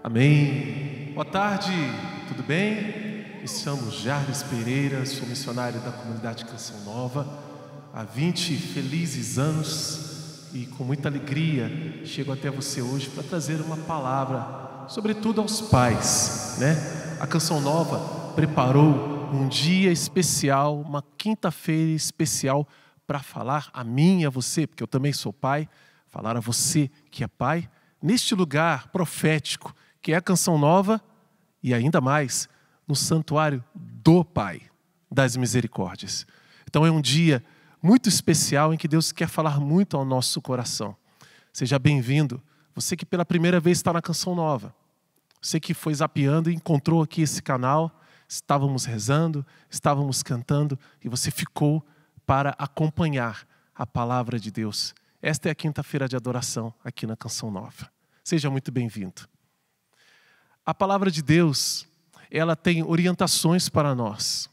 Amém. Boa tarde, tudo bem? Me chamo Jarles Pereira, sou missionário da comunidade Canção Nova há 20 felizes anos e com muita alegria chego até você hoje para trazer uma palavra, sobretudo aos pais, né? A Canção Nova preparou um dia especial, uma quinta-feira especial para falar a mim e a você, porque eu também sou pai, falar a você que é pai, neste lugar profético que é a Canção Nova e ainda mais no santuário do Pai das Misericórdias. Então é um dia muito especial em que Deus quer falar muito ao nosso coração. Seja bem-vindo, você que pela primeira vez está na Canção Nova, você que foi zapeando e encontrou aqui esse canal, estávamos rezando, estávamos cantando e você ficou para acompanhar a palavra de Deus. Esta é a quinta-feira de adoração aqui na Canção Nova. Seja muito bem-vindo. A palavra de Deus, ela tem orientações para nós.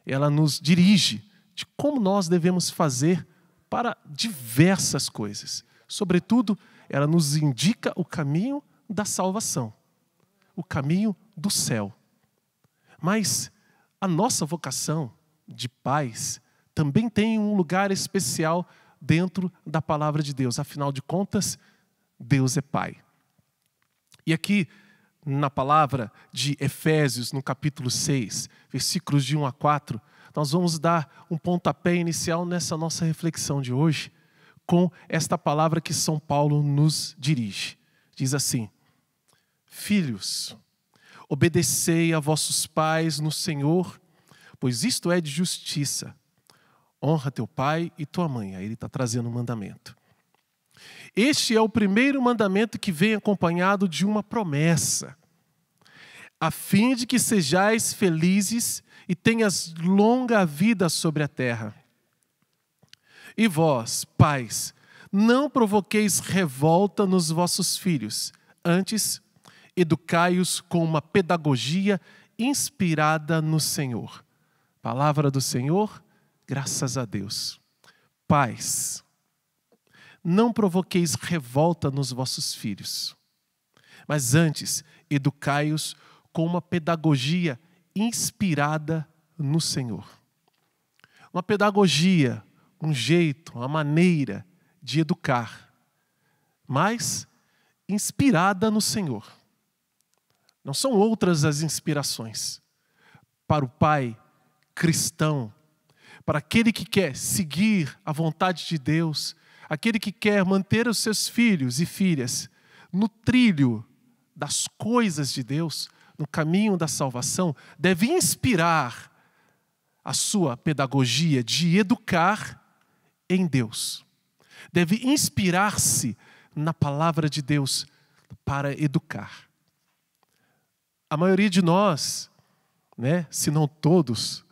Ela nos dirige de como nós devemos fazer para diversas coisas. Sobretudo, ela nos indica o caminho da salvação, o caminho do céu. Mas a nossa vocação de pais também tem um lugar especial dentro da palavra de Deus. Afinal de contas, Deus é Pai. E aqui, na palavra de Efésios, no capítulo 6, versículos de 1 a 4, nós vamos dar um pontapé inicial nessa nossa reflexão de hoje, com esta palavra que São Paulo nos dirige. Diz assim: Filhos, obedecei a vossos pais no Senhor, pois isto é de justiça. Honra teu pai e tua mãe. Aí ele está trazendo um mandamento. Este é o primeiro mandamento que vem acompanhado de uma promessa, a fim de que sejais felizes e tenhas longa vida sobre a terra. E vós, pais, não provoqueis revolta nos vossos filhos, antes educai-os com uma pedagogia inspirada no Senhor. Palavra do Senhor, graças a Deus. Pais, não provoqueis revolta nos vossos filhos, mas antes educai-os com uma pedagogia inspirada no Senhor. Uma pedagogia, um jeito, uma maneira de educar, mas inspirada no Senhor. Não são outras as inspirações. Para o pai cristão, para aquele que quer seguir a vontade de Deus, aquele que quer manter os seus filhos e filhas no trilho das coisas de Deus, no caminho da salvação, deve inspirar a sua pedagogia de educar em Deus. Deve inspirar-se na palavra de Deus para educar. A maioria de nós, né, se não todos,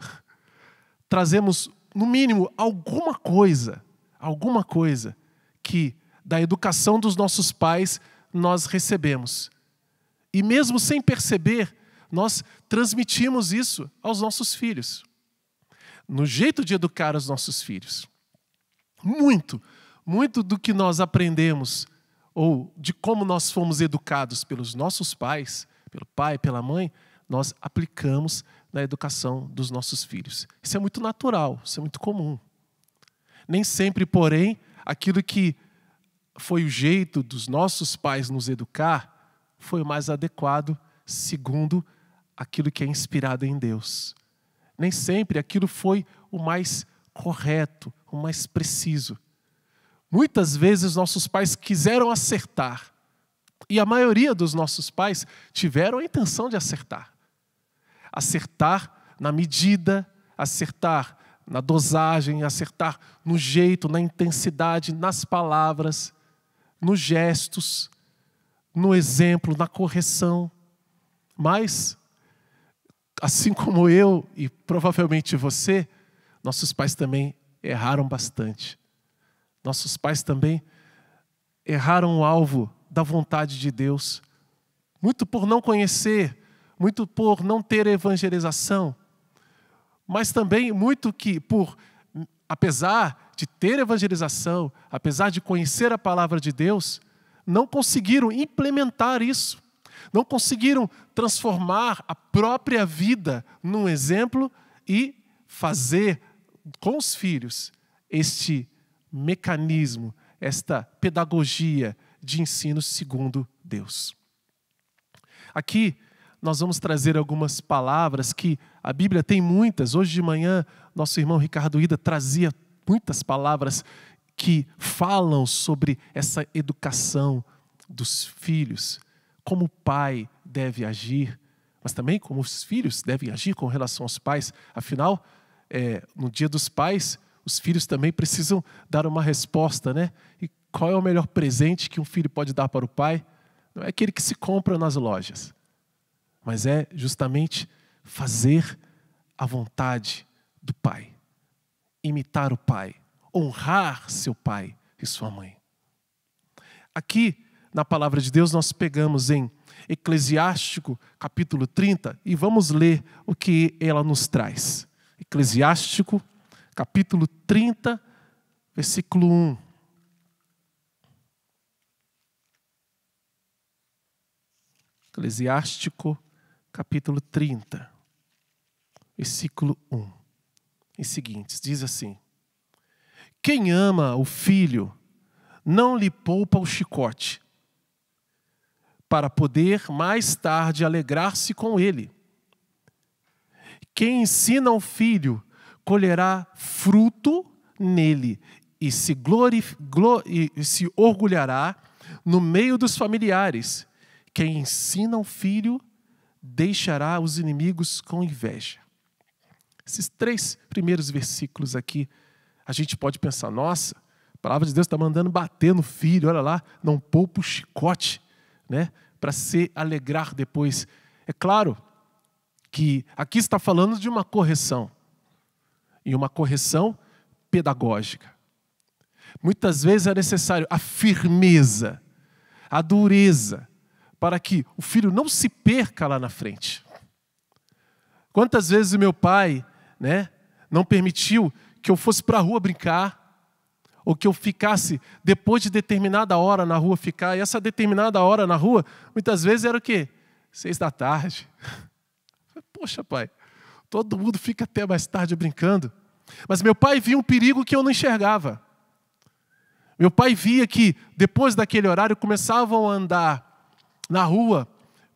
trazemos, no mínimo, alguma coisa que da educação dos nossos pais nós recebemos. E mesmo sem perceber, nós transmitimos isso aos nossos filhos. No jeito de educar os nossos filhos. Muito do que nós aprendemos, ou de como nós fomos educados pelos nossos pais, pelo pai, pela mãe, nós aplicamos na educação dos nossos filhos. Isso é muito natural, isso é muito comum. Nem sempre, porém, aquilo que foi o jeito dos nossos pais nos educar foi o mais adequado segundo aquilo que é inspirado em Deus. Nem sempre aquilo foi o mais correto, o mais preciso. Muitas vezes nossos pais quiseram acertar. E a maioria dos nossos pais tiveram a intenção de acertar. Acertar na medida, acertar na dosagem, acertar no jeito, na intensidade, nas palavras, nos gestos, no exemplo, na correção. Mas, assim como eu e provavelmente você, nossos pais também erraram bastante. Nossos pais também erraram o alvo da vontade de Deus. Muito por não conhecer, muito por não ter evangelização, mas também muito que por, apesar de ter evangelização, apesar de conhecer a palavra de Deus, não conseguiram implementar isso. não conseguiram transformar a própria vida num exemplo e fazer com os filhos este mecanismo, esta pedagogia de ensino segundo Deus. Aqui nós vamos trazer algumas palavras que a Bíblia tem muitas. Hoje de manhã, nosso irmão Ricardo Ida trazia muitas palavras que falam sobre essa educação dos filhos, como o pai deve agir, mas também como os filhos devem agir com relação aos pais. Afinal, no Dia dos Pais, os filhos também precisam dar uma resposta, né? E qual é o melhor presente que um filho pode dar para o pai? Não é aquele que se compra nas lojas, mas é justamente fazer a vontade do pai, imitar o pai, honrar seu pai e sua mãe. Aqui, na palavra de Deus, nós pegamos em Eclesiástico, capítulo 30, e vamos ler o que ela nos traz. Eclesiástico, capítulo 30, versículo 1. Eclesiástico, capítulo 30, versículo 1. E seguintes, diz assim: quem ama o filho não lhe poupa o chicote, para poder mais tarde alegrar-se com ele. Quem ensina o filho colherá fruto nele e se orgulhará no meio dos familiares. Quem ensina o filho deixará os inimigos com inveja. Esses 3 primeiros versículos aqui, a gente pode pensar, nossa, a palavra de Deus está mandando bater no filho, olha lá, não poupa o chicote, né, para se alegrar depois. É claro que aqui está falando de uma correção, e uma correção pedagógica. Muitas vezes é necessário a firmeza, a dureza, para que o filho não se perca lá na frente. Quantas vezes o meu pai, né, não permitiu que eu fosse para a rua brincar, ou que eu ficasse depois de determinada hora na rua ficar, e essa determinada hora na rua, muitas vezes era o quê? 6 da tarde. Poxa, pai, todo mundo fica até mais tarde brincando. Mas meu pai via um perigo que eu não enxergava. Meu pai via que depois daquele horário começavam a andar na rua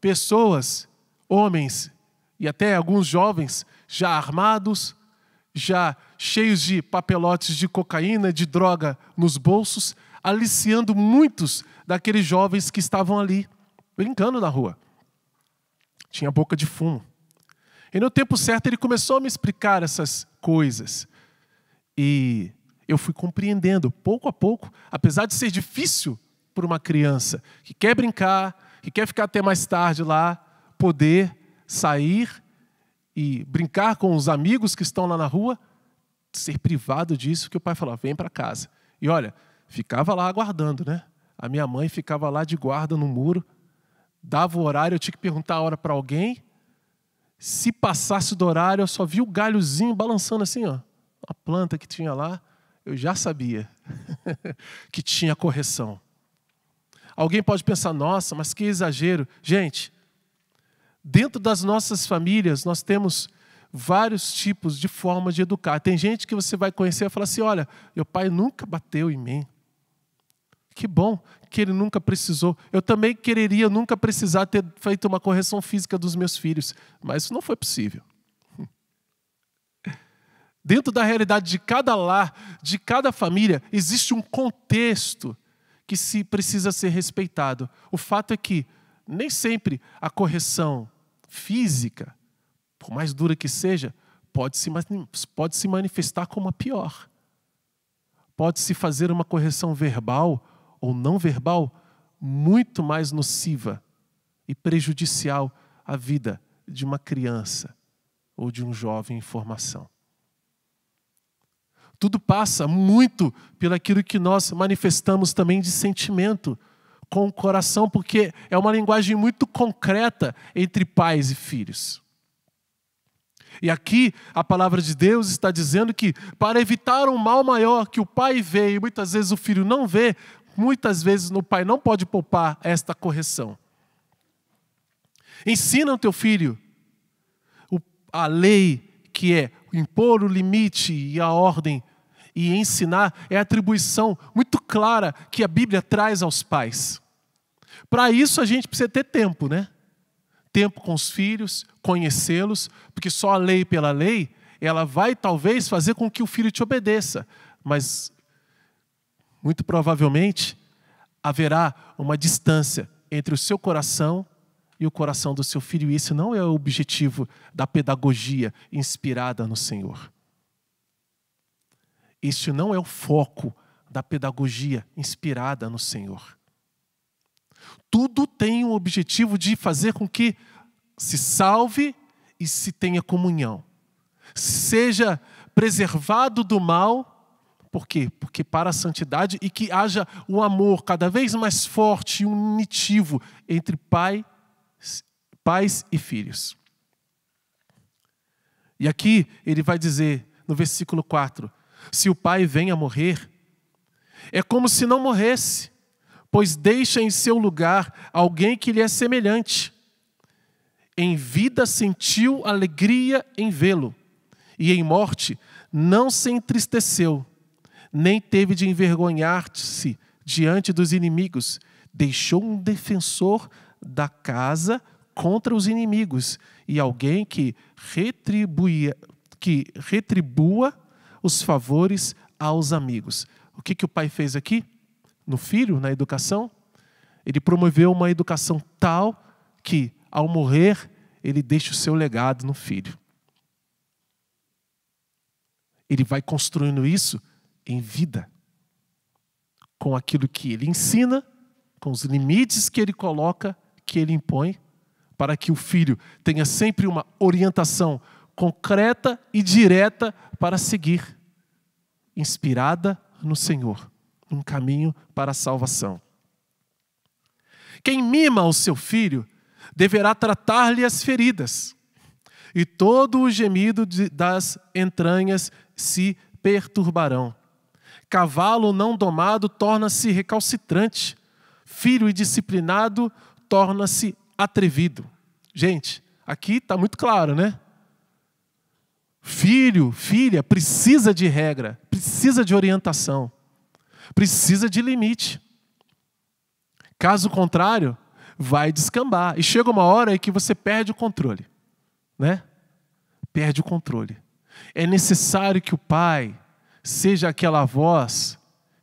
pessoas, homens e até alguns jovens já armados, já cheios de papelotes de cocaína, de droga nos bolsos, aliciando muitos daqueles jovens que estavam ali, brincando na rua. Tinha boca de fumo. E no tempo certo ele começou a me explicar essas coisas. E eu fui compreendendo, pouco a pouco, apesar de ser difícil para uma criança que quer brincar, que quer ficar até mais tarde lá, poder sair e brincar com os amigos que estão lá na rua, ser privado disso, que o pai falava, vem para casa. E olha, ficava lá aguardando, né? A minha mãe ficava lá de guarda no muro, dava o horário, eu tinha que perguntar a hora para alguém. Se passasse do horário, eu só via o galhozinho balançando assim, ó, a planta que tinha lá, eu já sabia que tinha correção. Alguém pode pensar, nossa, mas que exagero. Gente, dentro das nossas famílias, nós temos vários tipos de forma de educar. Tem gente que você vai conhecer e falar assim, olha, meu pai nunca bateu em mim. Que bom que ele nunca precisou. Eu também quereria nunca precisar ter feito uma correção física dos meus filhos, mas isso não foi possível. Dentro da realidade de cada lar, de cada família, existe um contexto que se precisa ser respeitado. O fato é que nem sempre a correção física, por mais dura que seja, pode se manifestar como a pior. Pode-se fazer uma correção verbal ou não verbal muito mais nociva e prejudicial à vida de uma criança ou de um jovem em formação. Tudo passa muito pelo aquilo que nós manifestamos também de sentimento com o coração, porque é uma linguagem muito concreta entre pais e filhos. E aqui a palavra de Deus está dizendo que para evitar um mal maior que o pai vê e muitas vezes o filho não vê, muitas vezes o pai não pode poupar esta correção. Ensina o teu filho a lei, que é impor o limite e a ordem, e ensinar é a atribuição muito clara que a Bíblia traz aos pais. Para isso a gente precisa ter tempo, né? Tempo com os filhos, conhecê-los, porque só a lei pela lei, ela vai talvez fazer com que o filho te obedeça, mas muito provavelmente haverá uma distância entre o seu coração e o coração do seu filho, e esse não é o objetivo da pedagogia inspirada no Senhor. Este não é o foco da pedagogia inspirada no Senhor. Tudo tem o objetivo de fazer com que se salve e se tenha comunhão. Seja preservado do mal. Por quê? Porque para a santidade, e que haja um amor cada vez mais forte e unitivo entre pais e filhos. E aqui ele vai dizer no versículo 4, se o pai vem a morrer, é como se não morresse, pois deixa em seu lugar alguém que lhe é semelhante. Em vida sentiu alegria em vê-lo, e em morte não se entristeceu, nem teve de envergonhar-se diante dos inimigos. Deixou um defensor da casa contra os inimigos, e alguém que retribua os favores aos amigos. O que o pai fez aqui? No filho, na educação? Ele promoveu uma educação tal que, ao morrer, ele deixa o seu legado no filho. Ele vai construindo isso em vida, com aquilo que ele ensina, com os limites que ele coloca, que ele impõe, para que o filho tenha sempre uma orientação concreta e direta para seguir, inspirada no Senhor, um caminho para a salvação. Quem mima o seu filho deverá tratar-lhe as feridas, e todo o gemido das entranhas se perturbarão. Cavalo não domado torna-se recalcitrante, filho indisciplinado torna-se atrevido. Gente, aqui está muito claro, né? Filho, filha, precisa de regra, precisa de orientação, precisa de limite. Caso contrário, vai descambar. E chega uma hora em que você perde o controle, né? Perde o controle. É necessário que o pai seja aquela voz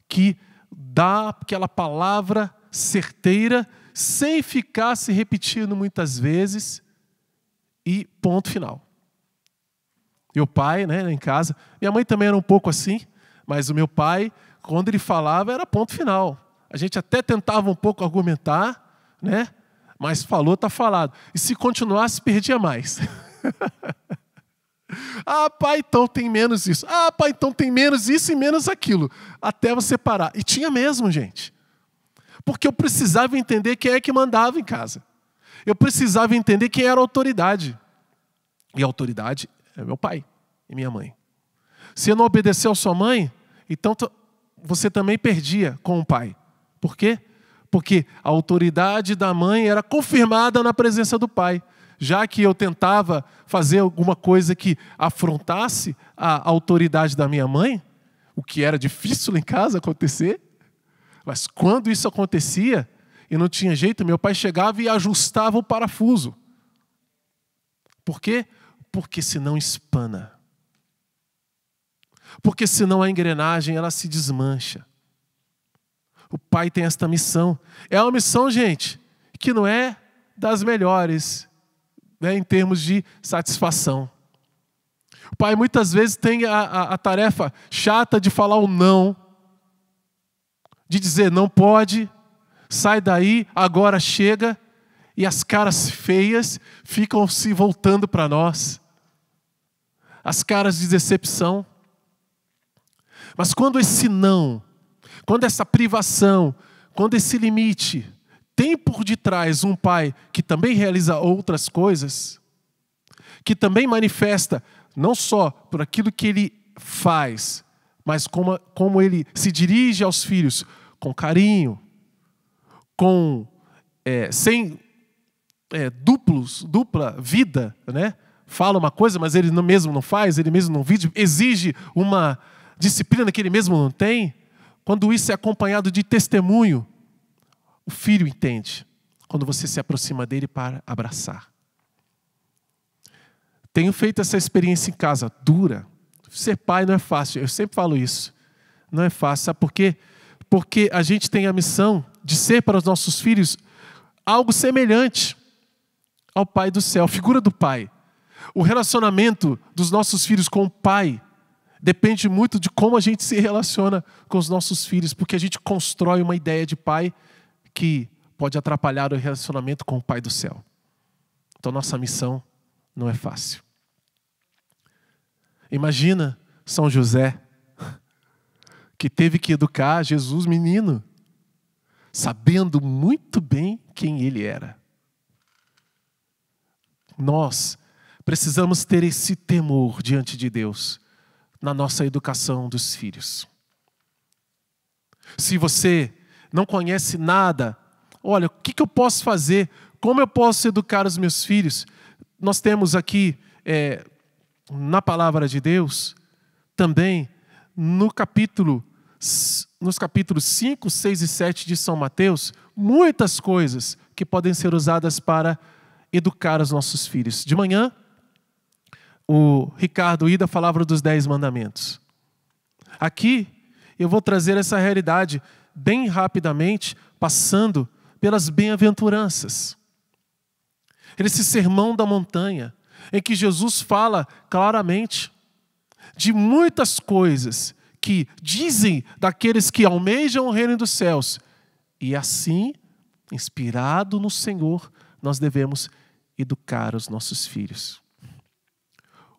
que dá aquela palavra certeira, sem ficar se repetindo muitas vezes, e ponto final. Meu pai, né, em casa, minha mãe também era um pouco assim, mas o meu pai, quando ele falava, era ponto final. A gente até tentava um pouco argumentar, né, mas falou, está falado. E se continuasse, perdia mais. Ah, pai, então tem menos isso. Ah, pai, então tem menos isso e menos aquilo. Até você parar. E tinha mesmo, gente. Porque eu precisava entender quem é que mandava em casa. Eu precisava entender quem era a autoridade. E a autoridade é meu pai e minha mãe. Se eu não obedeceu a sua mãe, então você também perdia com o pai. Por quê? Porque a autoridade da mãe era confirmada na presença do pai. Já que eu tentava fazer alguma coisa que afrontasse a autoridade da minha mãe, o que era difícil em casa acontecer, mas quando isso acontecia e não tinha jeito, meu pai chegava e ajustava o parafuso. Por quê? Porque senão espana. Porque senão a engrenagem ela se desmancha. O pai tem esta missão. É uma missão, gente, que não é das melhores, né, em termos de satisfação. O pai muitas vezes tem a tarefa chata de falar o não, de dizer não pode, sai daí, agora chega, e as caras feias ficam se voltando para nós. As caras de decepção. Mas quando esse não, quando essa privação, quando esse limite tem por detrás um pai que também realiza outras coisas, que também manifesta não só por aquilo que ele faz, mas como ele se dirige aos filhos com carinho, sem dupla vida, né? Fala uma coisa, mas ele mesmo não faz, ele mesmo não vive, exige uma disciplina que ele mesmo não tem. Quando isso é acompanhado de testemunho, o filho entende. Quando você se aproxima dele para abraçar. Tenho feito essa experiência em casa, dura. Ser pai não é fácil, eu sempre falo isso. Não é fácil, sabe por quê? Porque a gente tem a missão de ser para os nossos filhos algo semelhante ao Pai do céu, a figura do Pai. O relacionamento dos nossos filhos com o Pai depende muito de como a gente se relaciona com os nossos filhos, porque a gente constrói uma ideia de pai que pode atrapalhar o relacionamento com o Pai do céu. Então, nossa missão não é fácil. Imagina São José, que teve que educar Jesus menino, sabendo muito bem quem ele era. Nós precisamos ter esse temor diante de Deus na nossa educação dos filhos. Se você não conhece nada, olha, o que eu posso fazer? Como eu posso educar os meus filhos? Nós temos aqui, na palavra de Deus, também nos capítulos 5, 6 e 7 de São Mateus, muitas coisas que podem ser usadas para educar os nossos filhos. De manhã, o Ricardo Ida falava dos 10 mandamentos. Aqui, eu vou trazer essa realidade bem rapidamente, passando pelas bem-aventuranças. Esse sermão da montanha, em que Jesus fala claramente de muitas coisas que dizem daqueles que almejam o reino dos céus. E assim, inspirado no Senhor, nós devemos educar os nossos filhos.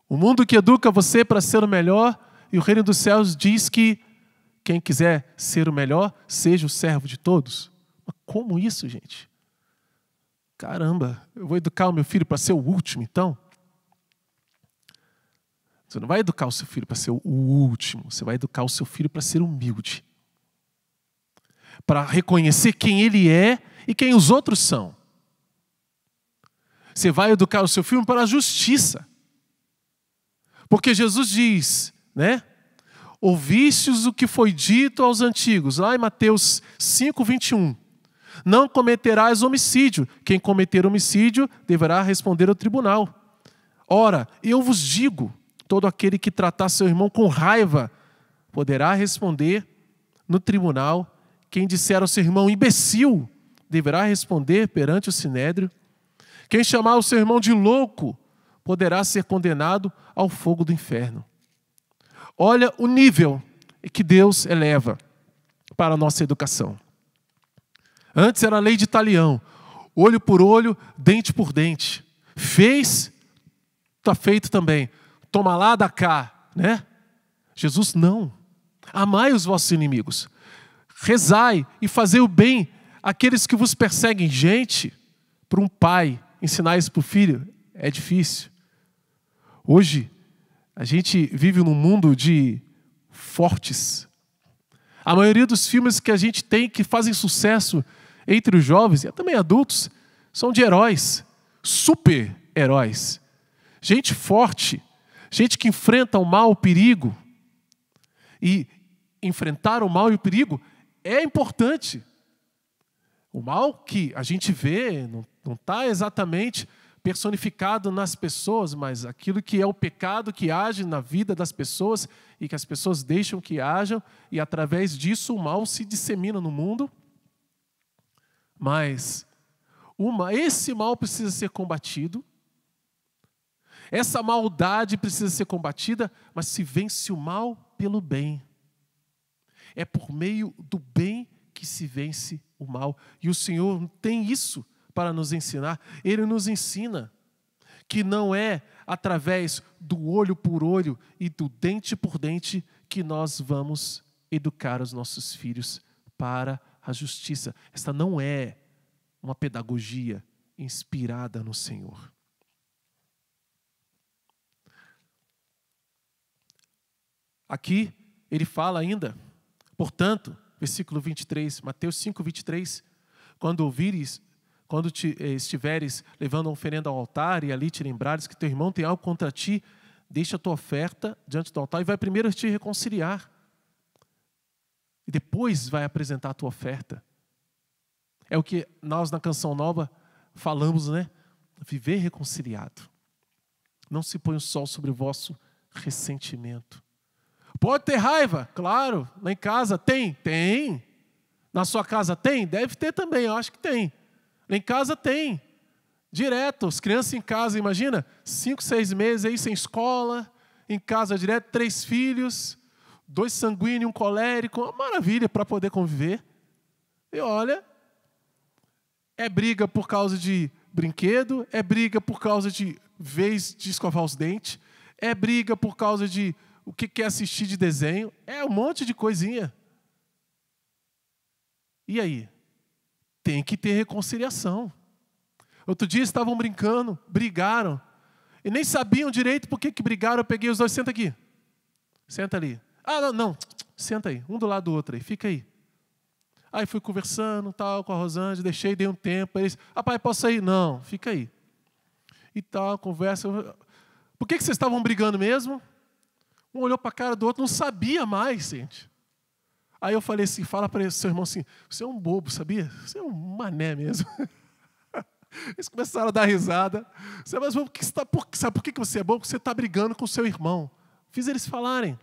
O mundo que educa você para ser o melhor, e o reino dos céus diz que quem quiser ser o melhor, seja o servo de todos. Mas como isso, gente? Caramba, eu vou educar o meu filho para ser o último, então? Você não vai educar o seu filho para ser o último, você vai educar o seu filho para ser humilde. Para reconhecer quem ele é e quem os outros são. Você vai educar o seu filho para a justiça. Porque Jesus diz, né? Ouvistes o que foi dito aos antigos, lá em Mateus 5, 21. Não cometerás homicídio. Quem cometer homicídio deverá responder ao tribunal. Ora, eu vos digo, todo aquele que tratar seu irmão com raiva poderá responder no tribunal. Quem disser ao seu irmão imbecil deverá responder perante o sinédrio. Quem chamar o seu irmão de louco poderá ser condenado ao fogo do inferno. Olha o nível que Deus eleva para a nossa educação. Antes era a lei de talião, olho por olho, dente por dente. Fez, está feito também. Toma lá, dá cá, né? Jesus não. Amai os vossos inimigos. Rezai e fazei o bem àqueles que vos perseguem. Gente, para um pai ensinar isso para o filho é difícil. Hoje, a gente vive num mundo de fortes. A maioria dos filmes que a gente tem que fazem sucesso entre os jovens e também adultos são de heróis, super-heróis. Gente forte, gente que enfrenta o mal, o perigo. E enfrentar o mal e o perigo é importante. O mal que a gente vê não está exatamente personificado nas pessoas, mas aquilo que é o pecado que age na vida das pessoas e que as pessoas deixam que ajam, e através disso o mal se dissemina no mundo. Mas esse mal precisa ser combatido, essa maldade precisa ser combatida, mas se vence o mal pelo bem. É por meio do bem que se vence o mal. E o Senhor tem isso para nos ensinar. Ele nos ensina que não é através do olho por olho e do dente por dente que nós vamos educar os nossos filhos para a justiça. Esta não é uma pedagogia inspirada no Senhor. Aqui ele fala ainda, portanto, versículo 23, Mateus 5, 23, quando quando estiveres levando uma oferenda ao altar e ali te lembrares que teu irmão tem algo contra ti, deixa a tua oferta diante do altar e vai primeiro te reconciliar. E depois vai apresentar a tua oferta. É o que nós na Canção Nova falamos, né? Viver reconciliado. Não se põe o sol sobre o vosso ressentimento. Pode ter raiva? Claro. Lá em casa tem? Tem. Na sua casa tem? Deve ter também, eu acho que tem. Lá em casa tem. Direto, as crianças em casa, imagina, 5, 6 meses aí sem escola, em casa direto, 3 filhos, 2 sanguíneos, 1 colérico, uma maravilha para poder conviver. E olha, é briga por causa de brinquedo, é briga por causa de vez de escovar os dentes, é briga por causa de o que quer assistir de desenho, é um monte de coisinha. E aí? Tem que ter reconciliação. Outro dia estavam brincando, brigaram, e nem sabiam direito por que brigaram. Eu peguei os dois, senta aqui, senta ali. Ah, não, senta aí, um do lado do outro aí, fica aí. Aí fui conversando, tal, com a Rosângela, deixei, dei um tempo. Eles, pai, posso sair? Não, fica aí. E tal, conversa. Por que vocês estavam brigando mesmo? Um olhou para a cara do outro, não sabia mais, gente. Aí eu falei assim, fala para seu irmão assim, você é um bobo, sabia? Você é um mané mesmo. Eles começaram a dar risada. Mas sabe por que você é bobo? Porque você está brigando com o seu irmão. Fiz eles falarem.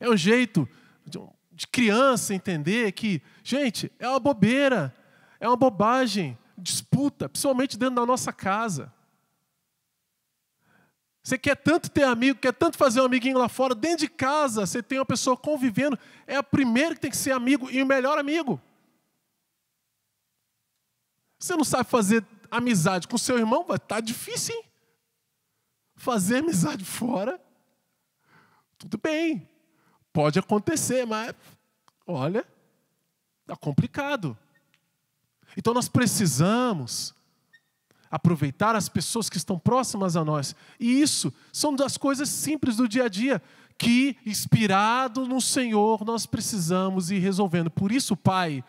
É um jeito de criança entender que, gente, é uma bobeira, é uma bobagem, disputa, principalmente dentro da nossa casa. Você quer tanto ter amigo, quer tanto fazer um amiguinho lá fora, dentro de casa você tem uma pessoa convivendo, é a primeira que tem que ser amigo e o melhor amigo. Você não sabe fazer amizade com seu irmão, vai estar difícil, hein? Fazer amizade fora, tudo bem, pode acontecer, mas, olha, está complicado. Então nós precisamos aproveitar as pessoas que estão próximas a nós. E isso são das coisas simples do dia a dia, que, inspirado no Senhor, nós precisamos ir resolvendo. Por isso, Pai,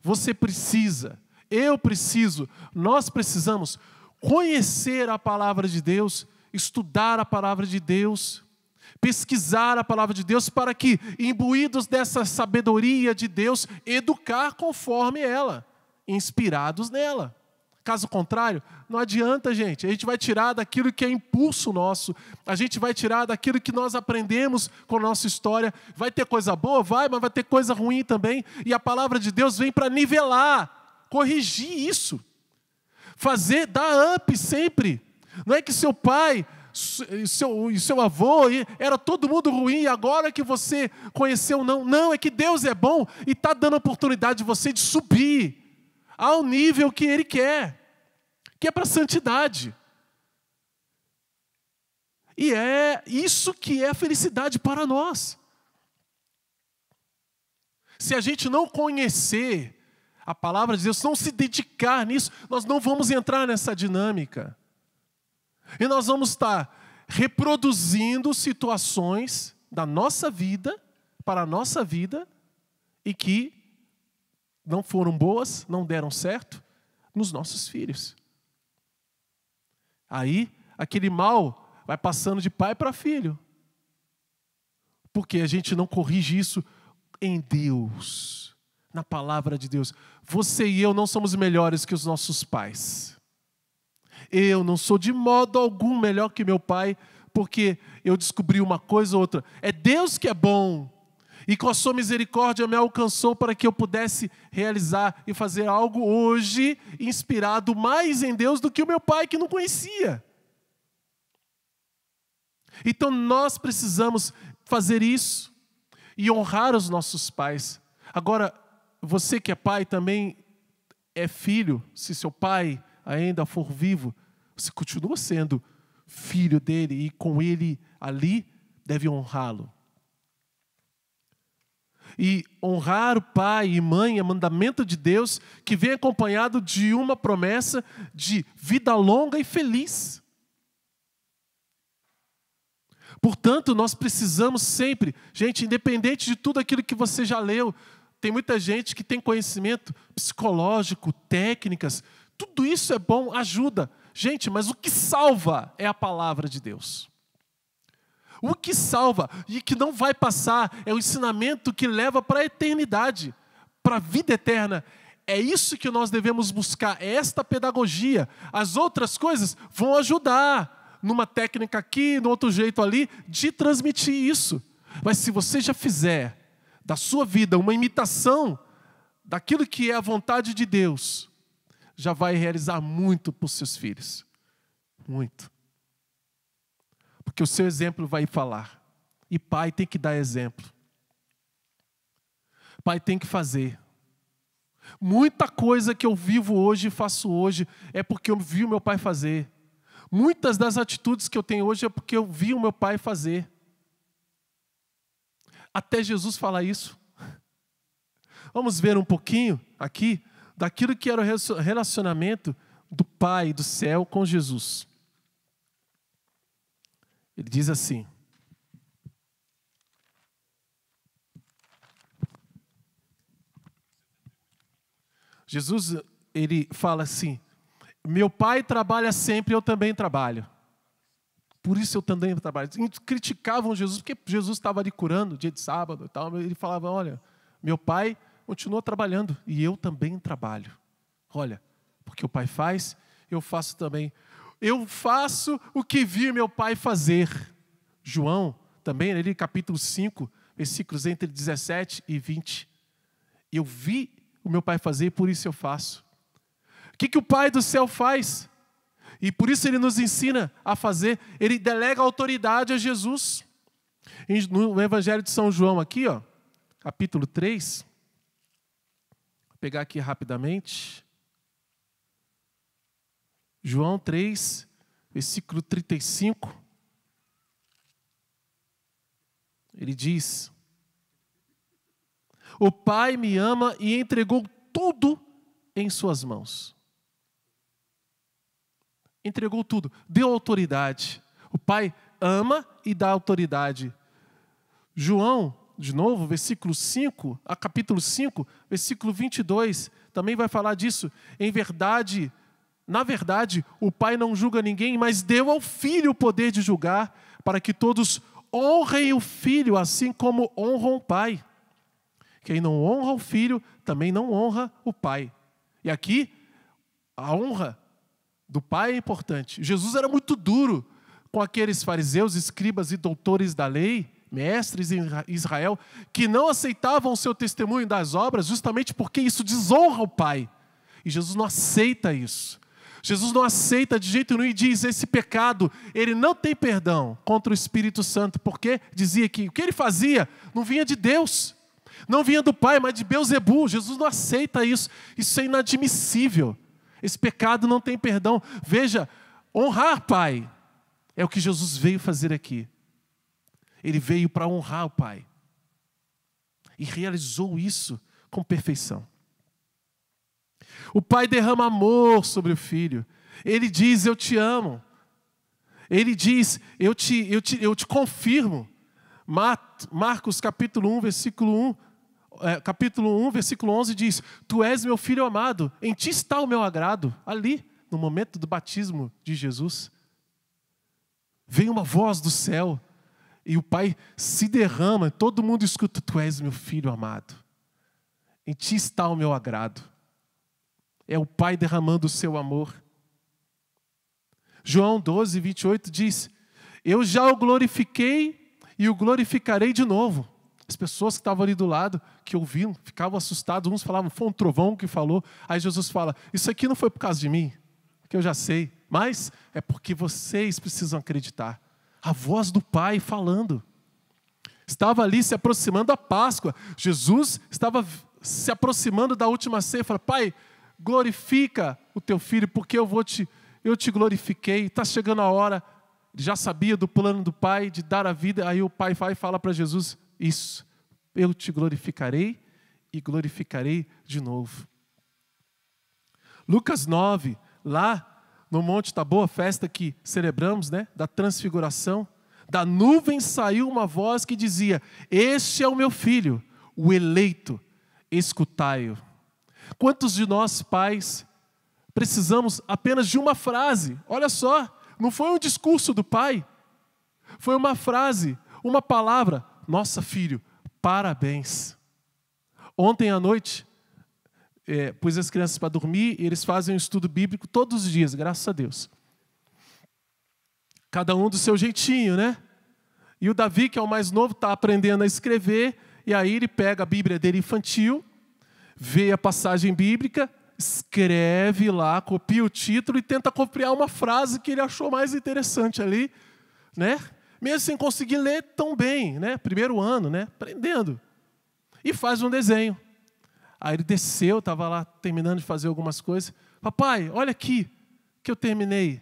você precisa, eu preciso, nós precisamos conhecer a palavra de Deus, estudar a palavra de Deus, pesquisar a palavra de Deus, para que, imbuídos dessa sabedoria de Deus, educar conforme ela, inspirados nela. Caso contrário, não adianta, gente. A gente vai tirar daquilo que é impulso nosso. A gente vai tirar daquilo que nós aprendemos com a nossa história. Vai ter coisa boa? Vai, mas vai ter coisa ruim também. E a palavra de Deus vem para nivelar, corrigir isso. Fazer, dar up sempre. Não é que seu pai e seu avô era todo mundo ruim e agora que você conheceu, não. Não, é que Deus é bom e está dando a oportunidade de você de subir ao nível que Ele quer, que é para a santidade. E é isso que é a felicidade para nós. Se a gente não conhecer a palavra de Deus, não se dedicar nisso, nós não vamos entrar nessa dinâmica. E nós vamos estar reproduzindo situações da nossa vida, para a nossa vida, e que não foram boas, não deram certo nos nossos filhos. Aí, aquele mal vai passando de pai para filho. Porque a gente não corrige isso em Deus, na palavra de Deus. Você e eu não somos melhores que os nossos pais. Eu não sou de modo algum melhor que meu pai, porque eu descobri uma coisa ou outra. É Deus que é bom. E com a sua misericórdia me alcançou para que eu pudesse realizar e fazer algo hoje inspirado mais em Deus do que o meu pai que não conhecia. Então nós precisamos fazer isso e honrar os nossos pais. Agora, você que é pai também é filho, se seu pai ainda for vivo, você continua sendo filho dele e com ele ali deve honrá-lo. E honrar o pai e mãe é mandamento de Deus que vem acompanhado de uma promessa de vida longa e feliz. Portanto, nós precisamos sempre, gente, independente de tudo aquilo que você já leu, tem muita gente que tem conhecimento psicológico, técnicas, tudo isso é bom, ajuda. Gente, mas o que salva é a palavra de Deus. O que salva e que não vai passar é o ensinamento que leva para a eternidade, para a vida eterna. É isso que nós devemos buscar, é esta pedagogia. As outras coisas vão ajudar, numa técnica aqui, no outro jeito ali, de transmitir isso. Mas se você já fizer da sua vida uma imitação daquilo que é a vontade de Deus, já vai realizar muito para os seus filhos. Muito. Porque o seu exemplo vai falar. E pai tem que dar exemplo. Pai tem que fazer. Muita coisa que eu vivo hoje e faço hoje é porque eu vi o meu pai fazer. Muitas das atitudes que eu tenho hoje é porque eu vi o meu pai fazer. Até Jesus falar isso. Vamos ver um pouquinho aqui daquilo que era o relacionamento do Pai do céu com Jesus. Ele diz assim: Jesus, ele fala assim: meu pai trabalha sempre, eu também trabalho. Por isso eu também trabalho. E criticavam Jesus, porque Jesus estava ali curando, dia de sábado e tal. Ele falava: olha, meu pai continua trabalhando e eu também trabalho. Olha, porque o pai faz, eu faço também. Eu faço o que vi meu pai fazer. João, também, ali capítulo 5, versículos entre 17 e 20. Eu vi o meu pai fazer e por isso eu faço. O que o Pai do céu faz? E por isso ele nos ensina a fazer. Ele delega autoridade a Jesus. No Evangelho de São João aqui, ó, capítulo 3. Vou pegar aqui rapidamente. João 3, versículo 35. Ele diz: o Pai me ama e entregou tudo em suas mãos. Entregou tudo, deu autoridade. O Pai ama e dá autoridade. João, de novo, versículo 5, capítulo 5, versículo 22, também vai falar disso. Em verdade, na verdade, o Pai não julga ninguém, mas deu ao Filho o poder de julgar, para que todos honrem o Filho, assim como honram o Pai. Quem não honra o Filho, também não honra o Pai. E aqui, a honra do Pai é importante. Jesus era muito duro com aqueles fariseus, escribas e doutores da lei, mestres em Israel, que não aceitavam o seu testemunho das obras, justamente porque isso desonra o Pai. E Jesus não aceita isso. Jesus não aceita de jeito nenhum e diz: esse pecado, ele não tem perdão contra o Espírito Santo, porque dizia que o que ele fazia não vinha de Deus, não vinha do Pai, mas de Beelzebu. Jesus não aceita isso. Isso é inadmissível. Esse pecado não tem perdão. Veja, honrar Pai é o que Jesus veio fazer aqui. Ele veio para honrar o Pai. E realizou isso com perfeição. O Pai derrama amor sobre o Filho. Ele diz: eu te amo. Ele diz: eu te confirmo. Marcos capítulo 1, versículo 1. Capítulo 1, versículo 11 diz: tu és meu Filho amado, em ti está o meu agrado. Ali, no momento do batismo de Jesus, vem uma voz do céu e o Pai se derrama, todo mundo escuta: tu és meu Filho amado, em ti está o meu agrado. É o Pai derramando o seu amor. João 12, 28 diz: eu já o glorifiquei e o glorificarei de novo. As pessoas que estavam ali do lado, que ouviam, ficavam assustados. Uns falavam: foi um trovão que falou. Aí Jesus fala: isso aqui não foi por causa de mim, que eu já sei, mas é porque vocês precisam acreditar. A voz do Pai falando. Estava ali se aproximando a Páscoa. Jesus estava se aproximando da última ceia. Fala: Pai, glorifica o teu Filho, porque eu te glorifiquei. Está chegando a hora. Ele já sabia do plano do Pai de dar a vida. Aí o Pai vai e fala para Jesus: isso, eu te glorificarei e glorificarei de novo. Lucas 9, lá no Monte Tabor, a festa que celebramos, né, da transfiguração, da nuvem saiu uma voz que dizia: este é o meu Filho, o eleito, escutai-o. Quantos de nós, pais, precisamos apenas de uma frase? Olha só, não foi um discurso do pai, foi uma frase, uma palavra. Nossa, filho, parabéns. Ontem à noite, pus as crianças para dormir e eles fazem um estudo bíblico todos os dias, graças a Deus. Cada um do seu jeitinho, né? E o Davi, que é o mais novo, está aprendendo a escrever, e aí ele pega a Bíblia dele infantil, vê a passagem bíblica, escreve lá, copia o título e tenta copiar uma frase que ele achou mais interessante ali, né? Mesmo sem conseguir ler tão bem, né? Primeiro ano, né? Aprendendo. E faz um desenho. Aí ele desceu, estava lá terminando de fazer algumas coisas. Papai, olha aqui, que eu terminei.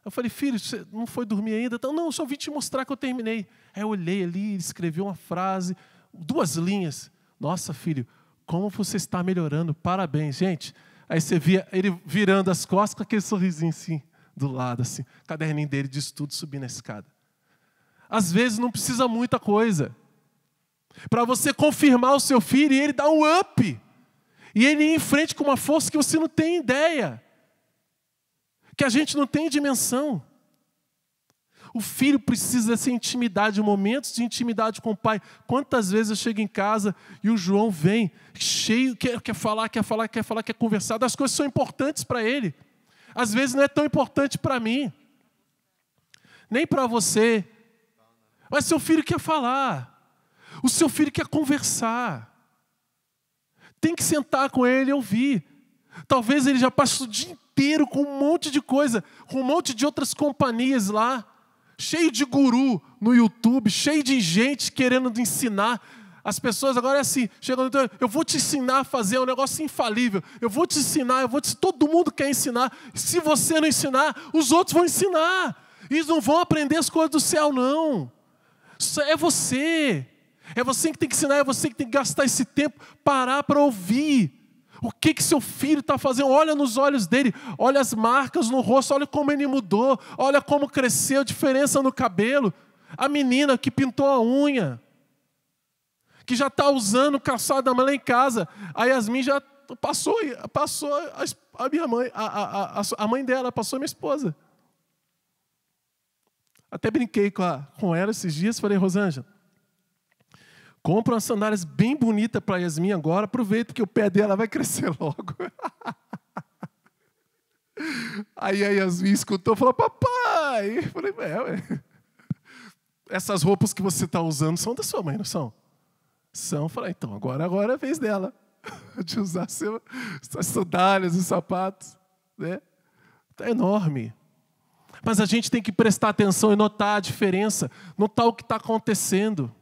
Eu falei, filho, você não foi dormir ainda? Então, não, só vim te mostrar que eu terminei. Aí eu olhei ali, ele escreveu uma frase, 2 linhas. Nossa, filho, como você está melhorando, parabéns, gente. Aí você via ele virando as costas com aquele sorrisinho assim, do lado, assim, caderninho dele de estudo subindo a escada. Às vezes não precisa muita coisa. Para você confirmar o seu filho e ele dar um up. E ele ir em frente com uma força que você não tem ideia. Que a gente não tem dimensão. O filho precisa dessa intimidade, momentos de intimidade com o pai. Quantas vezes eu chego em casa e o João vem cheio, quer falar, quer conversar. As coisas são importantes para ele. Às vezes não é tão importante para mim. Nem para você. Mas seu filho quer falar. O seu filho quer conversar. Tem que sentar com ele e ouvir. Talvez ele já passe o dia inteiro com um monte de coisa, com um monte de outras companhias lá, cheio de guru no YouTube, cheio de gente querendo ensinar. As pessoas agora é assim, chegam, eu vou te ensinar a fazer um negócio infalível, eu vou te ensinar, todo mundo quer ensinar. Se você não ensinar, os outros vão ensinar. Eles não vão aprender as coisas do céu, não. Isso é você. É você que tem que ensinar, é você que tem que gastar esse tempo, parar para ouvir. O que seu filho está fazendo? Olha nos olhos dele, olha as marcas no rosto, olha como ele mudou, olha como cresceu, a diferença no cabelo. A menina que pintou a unha, que já está usando calçado da mãe lá em casa. A Yasmin já passou a minha mãe, a mãe dela, passou a minha esposa. Até brinquei com ela esses dias, falei, Rosângela, compra umas sandálias bem bonitas para a Yasmin agora, aproveita que o pé dela vai crescer logo. Aí a Yasmin escutou e falou, papai! Eu falei, essas roupas que você está usando são da sua mãe, não são? São. Eu falei, então, agora é a vez dela de usar suas sandálias e sapatos. Né? Tá enorme. Mas a gente tem que prestar atenção e notar a diferença, notar o que está acontecendo.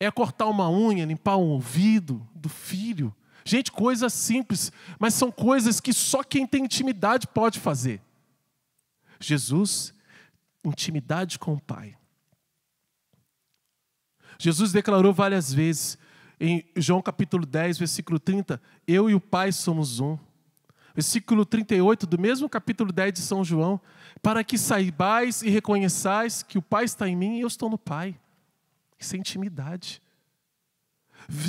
É cortar uma unha, limpar um ouvido do filho. Gente, coisas simples, mas são coisas que só quem tem intimidade pode fazer. Jesus, intimidade com o Pai. Jesus declarou várias vezes, em João capítulo 10, versículo 30, eu e o Pai somos um. Versículo 38, do mesmo capítulo 10 de São João, para que saibais e reconheçais que o Pai está em mim e eu estou no Pai. Isso é intimidade.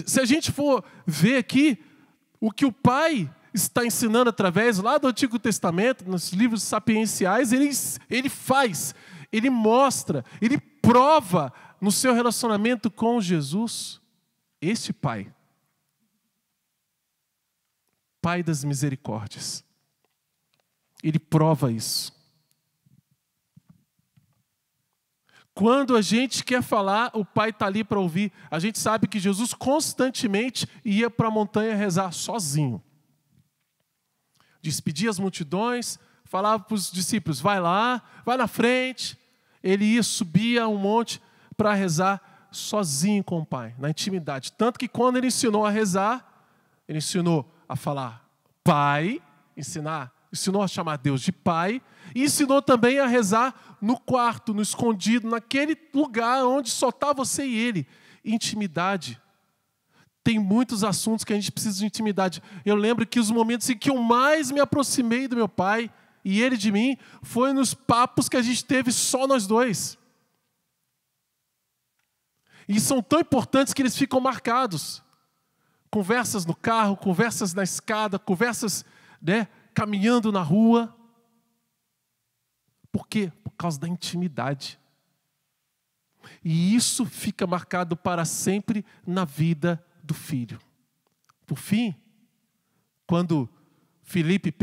Se a gente for ver aqui o que o Pai está ensinando através lá do Antigo Testamento, nos livros sapienciais, ele faz, ele mostra, ele prova no seu relacionamento com Jesus, este Pai. Pai das misericórdias. Ele prova isso. Quando a gente quer falar, o Pai está ali para ouvir. A gente sabe que Jesus constantemente ia para a montanha rezar sozinho. Despedia as multidões, falava para os discípulos, vai lá, vai na frente. Ele ia subir a um monte para rezar sozinho com o Pai, na intimidade. Tanto que quando ele ensinou a rezar, ele ensinou a falar Pai, ensinou a chamar Deus de Pai, e ensinou também a rezar no quarto, no escondido, naquele lugar onde só está você e ele. Intimidade. Tem muitos assuntos que a gente precisa de intimidade. Eu lembro que os momentos em que eu mais me aproximei do meu pai e ele de mim, foi nos papos que a gente teve só nós dois. E são tão importantes que eles ficam marcados. conversas no carro, conversas na escada, conversas, caminhando na rua. Por quê? Por causa da intimidade. E isso fica marcado para sempre na vida do filho. Por fim, quando Filipe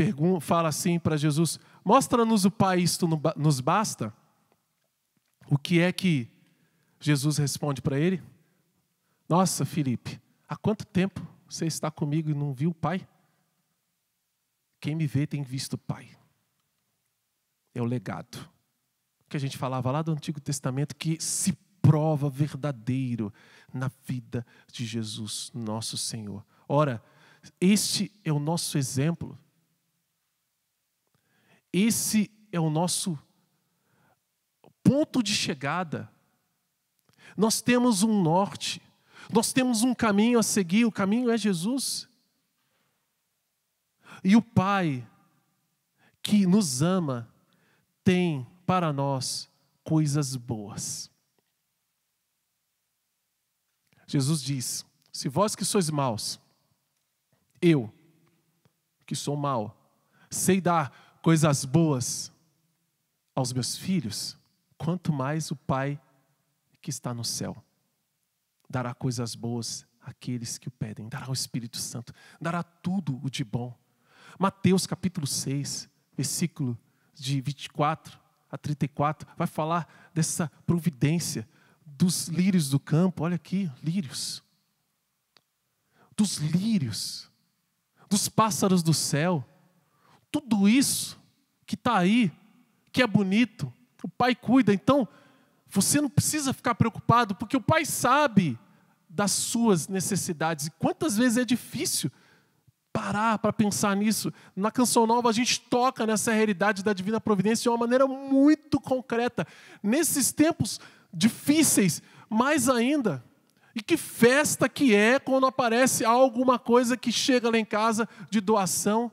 fala assim para Jesus: mostra-nos o Pai, isto nos basta. O que é que Jesus responde para ele? Nossa, Filipe, há quanto tempo você está comigo e não viu o Pai? Quem me vê tem visto o Pai. É o legado que a gente falava lá do Antigo Testamento, que se prova verdadeiro na vida de Jesus, nosso Senhor. Ora, este é o nosso exemplo. Esse é o nosso ponto de chegada. Nós temos um norte, nós temos um caminho a seguir, o caminho é Jesus. E o Pai que nos ama tem para nós coisas boas. Jesus diz: se vós que sois maus, eu, que sou mau, sei dar coisas boas aos meus filhos, quanto mais o Pai que está no céu dará coisas boas àqueles que o pedem, dará o Espírito Santo, dará tudo o de bom. Mateus capítulo 6, versículo de 24 a 34, vai falar dessa providência dos lírios do campo. Olha aqui, lírios. Dos lírios, dos pássaros do céu, tudo isso que está aí, que é bonito, o Pai cuida. Então, você não precisa ficar preocupado, porque o Pai sabe das suas necessidades. E quantas vezes é difícil parar para pensar nisso. Na Canção Nova a gente toca nessa realidade da divina providência de uma maneira muito concreta. Nesses tempos difíceis, mais ainda. E que festa que é quando aparece alguma coisa que chega lá em casa de doação,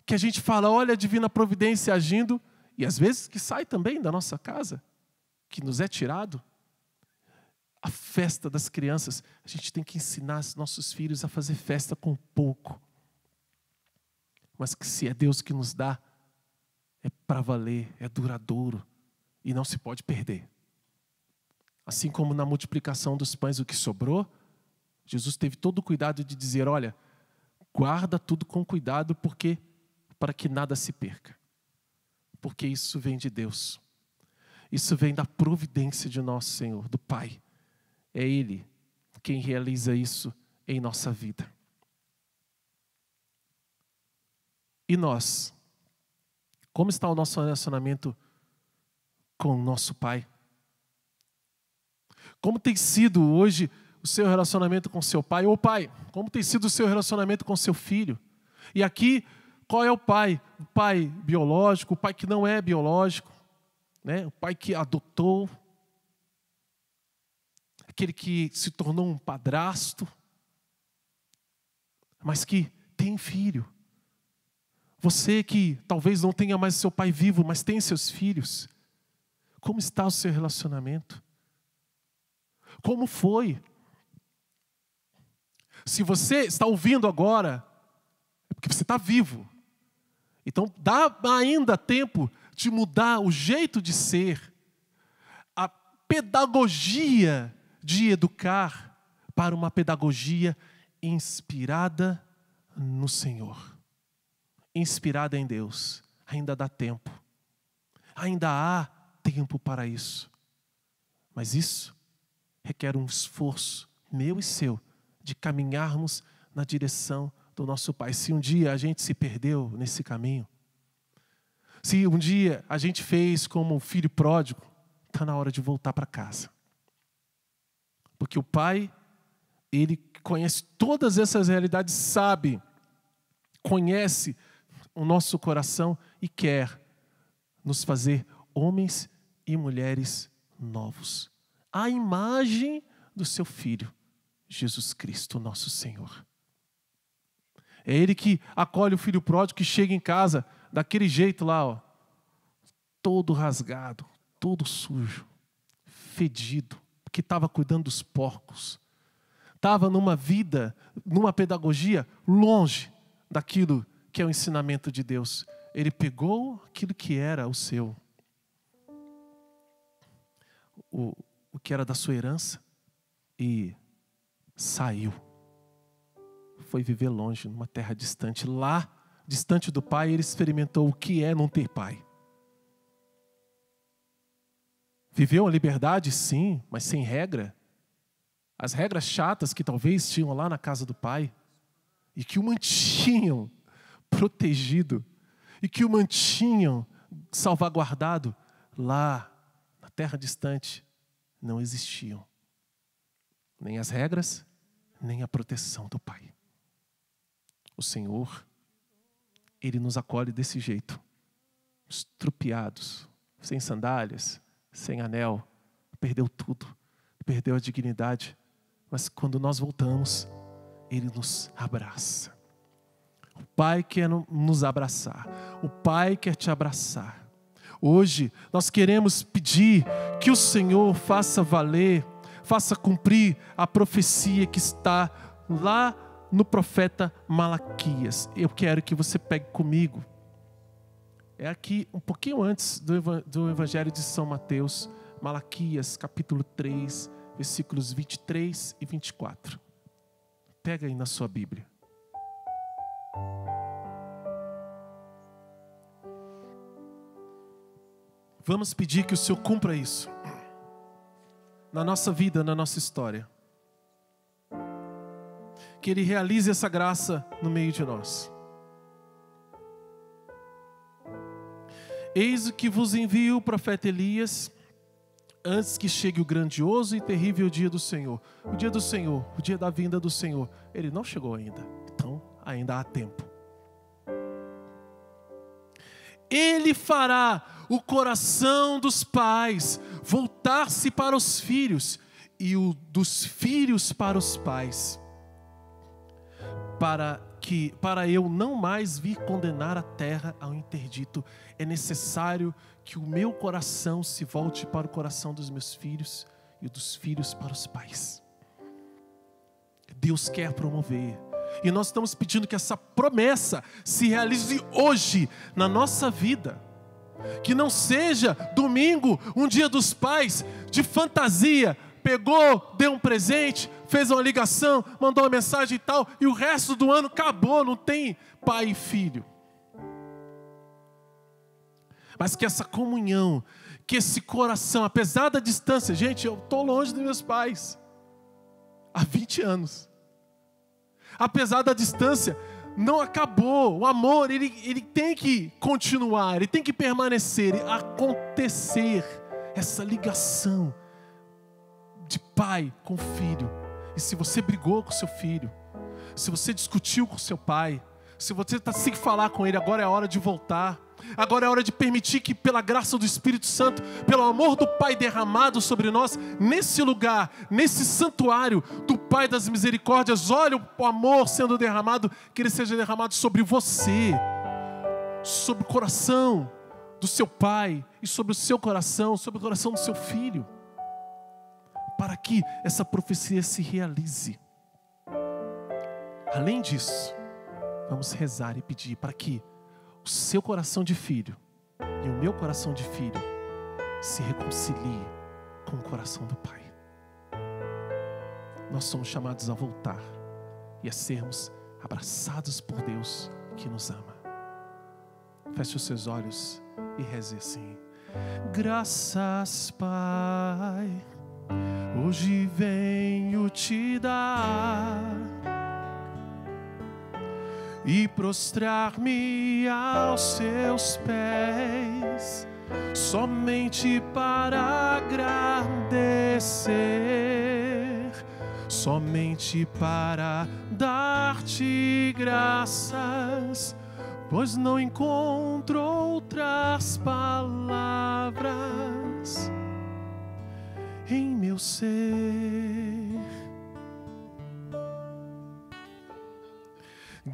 que a gente fala: olha a divina providência agindo, e às vezes que sai também da nossa casa, que nos é tirado. A festa das crianças, a gente tem que ensinar os nossos filhos a fazer festa com pouco. Mas que se é Deus que nos dá, é para valer, é duradouro e não se pode perder. Assim como na multiplicação dos pães o que sobrou, Jesus teve todo o cuidado de dizer: olha, guarda tudo com cuidado, porque para que nada se perca. Porque isso vem de Deus. Isso vem da providência de nosso Senhor, do Pai. É Ele quem realiza isso em nossa vida. E nós? Como está o nosso relacionamento com o nosso Pai? Como tem sido hoje o seu relacionamento com seu pai? Ou pai, como tem sido o seu relacionamento com seu filho? E aqui, qual é o pai? O pai biológico, o pai que não é biológico, né? O pai que adotou, aquele que se tornou um padrasto, mas que tem filho. Você que talvez não tenha mais seu pai vivo, mas tem seus filhos. Como está o seu relacionamento? Como foi? Se você está ouvindo agora, é porque você está vivo. Então dá ainda tempo de mudar o jeito de ser, a pedagogia de educar para uma pedagogia inspirada no Senhor. Inspirada em Deus. Ainda dá tempo. Ainda há tempo para isso. Mas isso requer um esforço meu e seu de caminharmos na direção do nosso Pai. Se um dia a gente se perdeu nesse caminho, se um dia a gente fez como o filho pródigo, está na hora de voltar para casa. Porque o Pai, Ele conhece todas essas realidades, sabe, conhece o nosso coração e quer nos fazer homens e mulheres novos. A imagem do seu Filho, Jesus Cristo, nosso Senhor. É Ele que acolhe o filho pródigo que chega em casa daquele jeito lá, ó, todo rasgado, todo sujo, fedido, porque estava cuidando dos porcos, estava numa vida, numa pedagogia longe daquilo que é o ensinamento de Deus. Ele pegou aquilo que era o seu, o que era da sua herança, e saiu. Foi viver longe, numa terra distante. Lá, distante do pai, ele experimentou o que é não ter pai. Viveu a liberdade, sim, mas sem regra. As regras chatas que talvez tinham lá na casa do pai, e que o mantinham protegido, e que o mantinham salvaguardado, lá na terra distante, não existiam. Nem as regras, nem a proteção do pai. O Senhor, Ele nos acolhe desse jeito, estrupiados, sem sandálias, sem anel, perdeu tudo, perdeu a dignidade, mas quando nós voltamos, Ele nos abraça. O Pai quer nos abraçar, o Pai quer te abraçar. Hoje nós queremos pedir que o Senhor faça valer, faça cumprir a profecia que está lá no profeta Malaquias. Eu quero que você pegue comigo. É aqui, um pouquinho antes do Evangelho de São Mateus, Malaquias, capítulo 3, versículos 23 e 24. Pega aí na sua Bíblia. Vamos pedir que o Senhor cumpra isso na nossa vida, na nossa história. Que Ele realize essa graça no meio de nós. Eis o que vos envio o profeta Elias, antes que chegue o grandioso e terrível dia do Senhor. O dia do Senhor, o dia da vinda do Senhor, ele não chegou ainda. Então, ainda há tempo. Ele fará o coração dos pais voltar-se para os filhos, e o dos filhos para os pais, para eu não mais vir condenar a terra ao interdito. É necessário que o meu coração se volte para o coração dos meus filhos e o dos filhos para os pais. Deus quer promover, e nós estamos pedindo que essa promessa se realize hoje na nossa vida. Que não seja domingo, um dia dos pais, de fantasia. Pegou, deu um presente, fez uma ligação, mandou uma mensagem e tal, e o resto do ano acabou, não tem pai e filho. Mas que essa comunhão, que esse coração, apesar da distância, gente, eu estou longe dos meus pais há 20 anos. Apesar da distância, não acabou. O amor, ele tem que continuar, ele tem que permanecer, acontecer essa ligação de pai com filho. E se você brigou com seu filho, se você discutiu com seu pai, se você está sem falar com ele, agora é a hora de voltar. Agora é a hora de permitir que, pela graça do Espírito Santo, pelo amor do Pai derramado sobre nós, nesse lugar, nesse santuário do Pai das misericórdias, olha o amor sendo derramado, que ele seja derramado sobre você, sobre o coração do seu pai e sobre o seu coração, sobre o coração do seu filho, para que essa profecia se realize. Além disso, vamos rezar e pedir para que o seu coração de filho e o meu coração de filho se reconcilie com o coração do Pai. Nós somos chamados a voltar e a sermos abraçados por Deus que nos ama. Feche os seus olhos e reze assim: graças, Pai, hoje venho te dar e prostrar-me aos seus pés, somente para agradecer, somente para dar-te graças, pois não encontro outras palavras em meu ser.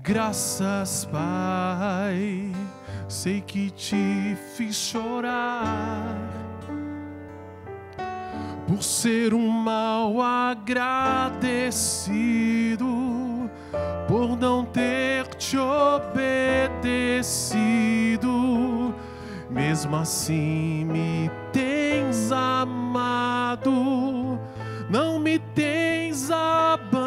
Graças, Pai, sei que te fiz chorar por ser um mal agradecido, por não ter te obedecido. Mesmo assim me tens amado, não me tens abandonado,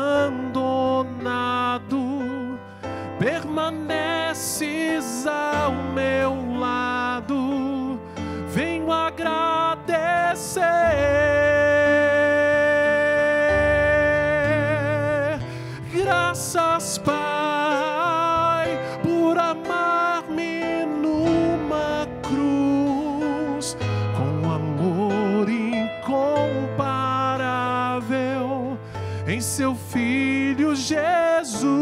permaneces ao meu lado. Venho agradecer, graças, Pai, por amar-me numa cruz, com amor incomparável em seu Filho Jesus.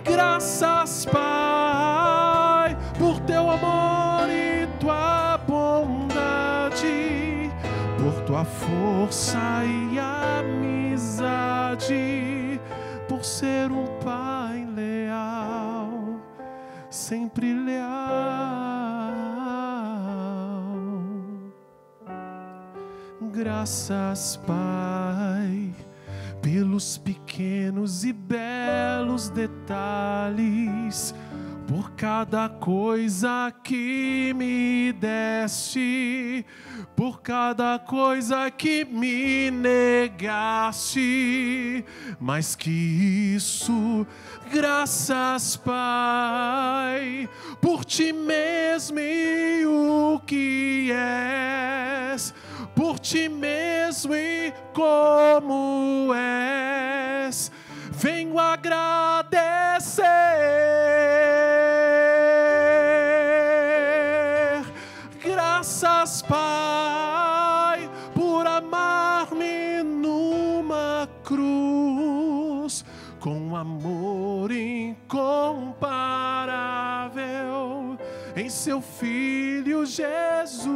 Graças, Pai, por teu amor e tua bondade, por tua força e amizade, por ser um Pai leal, sempre leal. Graças, Pai, pelos pequenos e belos detalhes, por cada coisa que me deste, por cada coisa que me negaste. Mais que isso, graças, Pai, por ti mesmo e o que és, por ti mesmo e como és. Venho agradecer, graças, Pai, por amar-me numa cruz, com amor incomparável em seu Filho Jesus.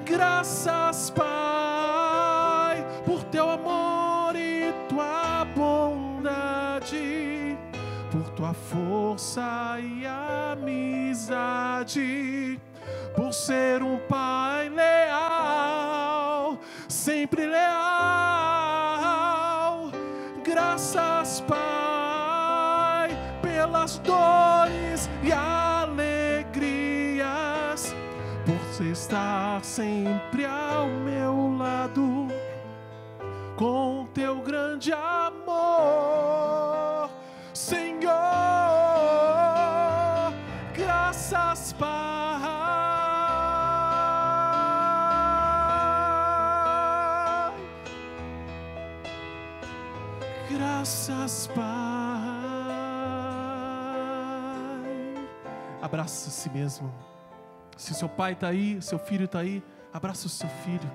Graças, Pai, por teu amor e tua bondade, por tua força e amizade, por ser um Pai leal, sempre leal. Graças, Pai, pelas dores e alegrias, por estar sempre ao meu lado, com teu grande amor, Senhor. Graças, Pai, graças, Pai. Abraça a si mesmo. Se seu pai está aí, seu filho está aí, abraça o seu filho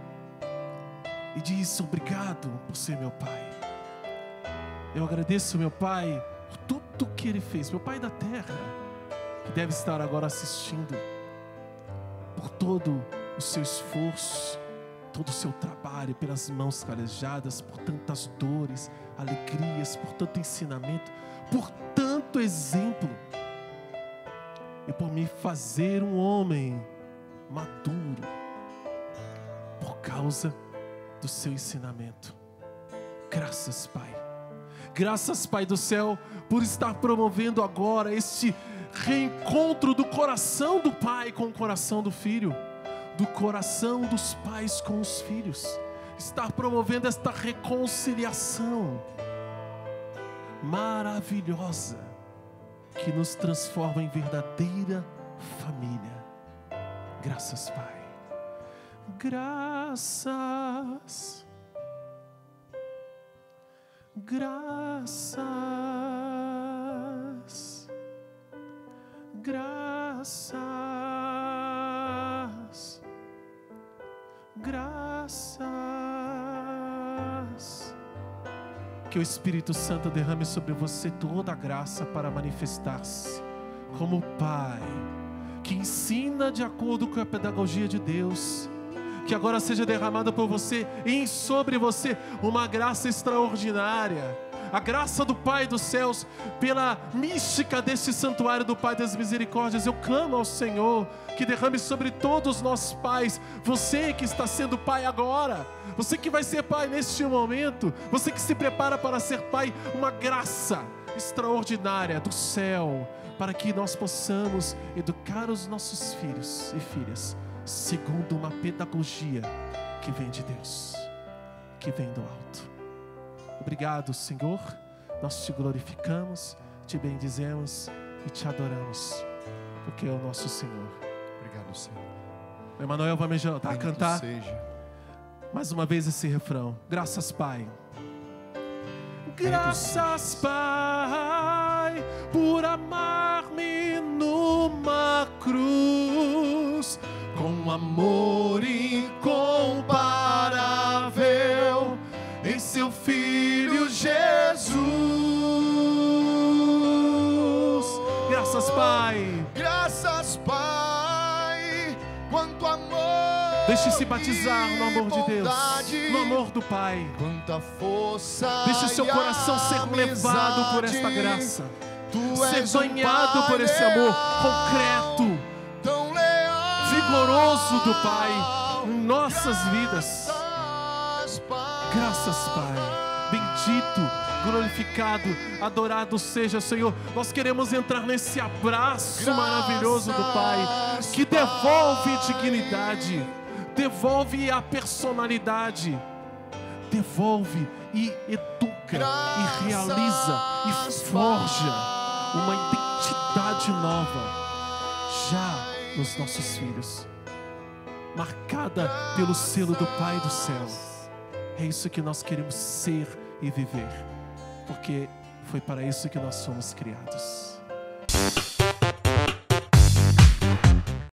e diz: obrigado por ser meu pai. Eu agradeço, meu pai, por tudo que ele fez. Meu pai da terra, que deve estar agora assistindo, por todo o seu esforço, todo o seu trabalho, pelas mãos calejadas, por tantas dores, alegrias, por tanto ensinamento, por tanto exemplo, e por me fazer um homem maduro, por causa do seu ensinamento. Graças, Pai. Graças, Pai do céu, por estar promovendo agora este reencontro do coração do pai com o coração do filho, do coração dos pais com os filhos. Estar promovendo esta reconciliação maravilhosa, que nos transforma em verdadeira família. Graças, Pai. Graças. Graças. Graças. Graças. Que o Espírito Santo derrame sobre você toda a graça para manifestar-se como Pai, que ensina de acordo com a pedagogia de Deus. Que agora seja derramada por você e sobre você uma graça extraordinária, a graça do Pai dos céus, pela mística deste santuário do Pai das misericórdias, eu clamo ao Senhor que derrame sobre todos nós pais, você que está sendo pai agora, você que vai ser pai neste momento, você que se prepara para ser pai, uma graça extraordinária do céu, para que nós possamos educar os nossos filhos e filhas, segundo uma pedagogia que vem de Deus, que vem do alto. Obrigado, Senhor, nós te glorificamos, te bendizemos e te adoramos, porque é o nosso Senhor. Obrigado, Senhor. O Emanuel vai me ajudar a cantar seja. mais uma vez esse refrão. Graças, Pai. Graças, Pai, por amar-me numa cruz, com amor incomparável em seu Filho Jesus. Graças, Pai. Graças, Pai, quanto amor. Deixe-se batizar no amor de Deus, no amor do Pai. Quanta força. Deixe o seu coração ser levado por esta graça, ser banhado por esse amor concreto, vigoroso do Pai em nossas vidas. Graças, Pai. Bendito, glorificado, adorado seja, Senhor. Nós queremos entrar nesse abraço maravilhoso do Pai, que devolve dignidade, devolve a personalidade, devolve e educa e realiza e forja uma identidade nova já nos nossos filhos, marcada pelo selo do Pai do céu. É isso que nós queremos ser e viver, porque foi para isso que nós somos criados.